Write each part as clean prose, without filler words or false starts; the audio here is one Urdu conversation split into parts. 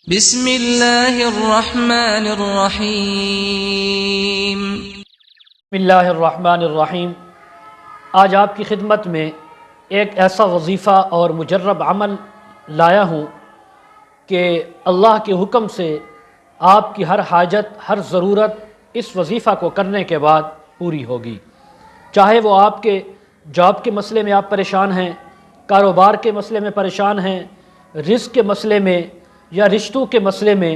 بسم اللہ الرحمن الرحیم۔ بسم اللہ الرحمن الرحیم۔ آج آپ کی خدمت میں ایک ایسا وظیفہ اور مجرب عمل لایا ہوں کہ اللہ کے حکم سے آپ کی ہر حاجت، ہر ضرورت اس وظیفہ کو کرنے کے بعد پوری ہوگی، چاہے وہ آپ کے جاب کے مسئلے میں آپ پریشان ہیں، کاروبار کے مسئلے میں پریشان ہیں، رزق کے مسئلے میں یا رشتوں کے مسئلے میں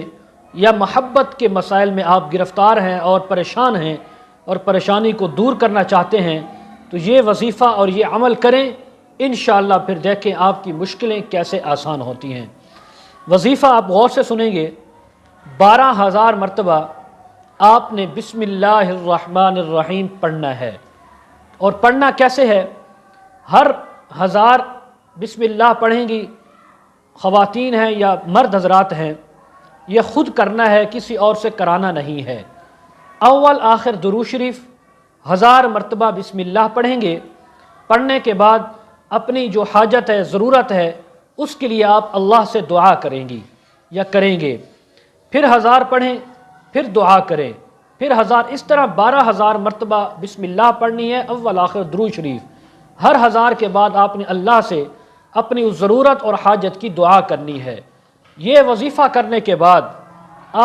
یا محبت کے مسائل میں آپ گرفتار ہیں اور پریشان ہیں اور پریشانی کو دور کرنا چاہتے ہیں، تو یہ وظیفہ اور یہ عمل کریں، انشاءاللہ پھر دیکھیں آپ کی مشکلیں کیسے آسان ہوتی ہیں۔ وظیفہ آپ غور سے سنیں گے، 12,000 مرتبہ آپ نے بسم اللہ الرحمن الرحیم پڑھنا ہے۔ اور پڑھنا کیسے ہے؟ ہر 1000 بسم اللہ پڑھیں گی، خواتین ہیں یا مرد حضرات ہیں، یہ خود کرنا ہے، کسی اور سے کرانا نہیں ہے۔ اول آخر درود شریف 1000 مرتبہ بسم اللہ پڑھیں گے۔ پڑھنے کے بعد اپنی جو حاجت ہے، ضرورت ہے، اس کے لیے آپ اللہ سے دعا کریں گی یا کریں گے، پھر 1000 پڑھیں، پھر دعا کریں، پھر 1000، اس طرح 12,000 مرتبہ بسم اللہ پڑھنی ہے، اول آخر درود شریف۔ ہر 1000 کے بعد آپ نے اللہ سے اپنی اس ضرورت اور حاجت کی دعا کرنی ہے۔ یہ وظیفہ کرنے کے بعد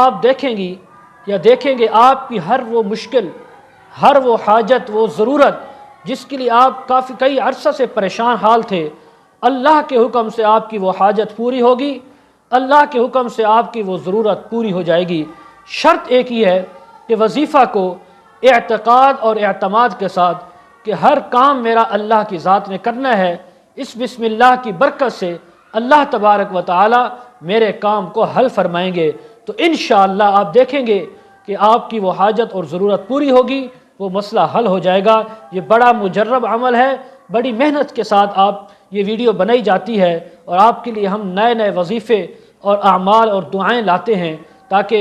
آپ دیکھیں گی یا دیکھیں گے آپ کی ہر وہ مشکل، ہر وہ حاجت، وہ ضرورت جس کے لیے آپ کئی عرصہ سے پریشان حال تھے، اللہ کے حکم سے آپ کی وہ حاجت پوری ہوگی، اللہ کے حکم سے آپ کی وہ ضرورت پوری ہو جائے گی۔ شرط ایک ہی ہے کہ وظیفہ کو اعتقاد اور اعتماد کے ساتھ کہ ہر کام میرا اللہ کی ذات نے کرنا ہے، اس بسم اللہ کی برکت سے اللہ تبارک و تعالی میرے کام کو حل فرمائیں گے، تو انشاءاللہ آپ دیکھیں گے کہ آپ کی وہ حاجت اور ضرورت پوری ہوگی، وہ مسئلہ حل ہو جائے گا۔ یہ بڑا مجرب عمل ہے، بڑی محنت کے ساتھ یہ ویڈیو بنائی جاتی ہے، اور آپ کے لیے ہم نئے نئے وظیفے اور اعمال اور دعائیں لاتے ہیں تاکہ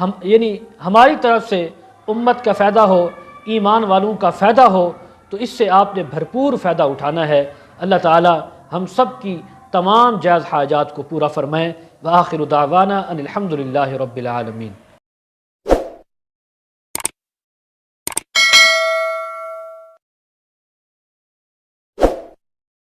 ہماری طرف سے امت کا فائدہ ہو، ایمان والوں کا فائدہ ہو، تو اس سے آپ نے بھرپور فائدہ اٹھانا ہے۔ اللہ تعالی ہم سب کی تمام جائز حاجات کو پورا فرمائیں۔ وآخر دعوانا ان الحمد للہ رب العالمین۔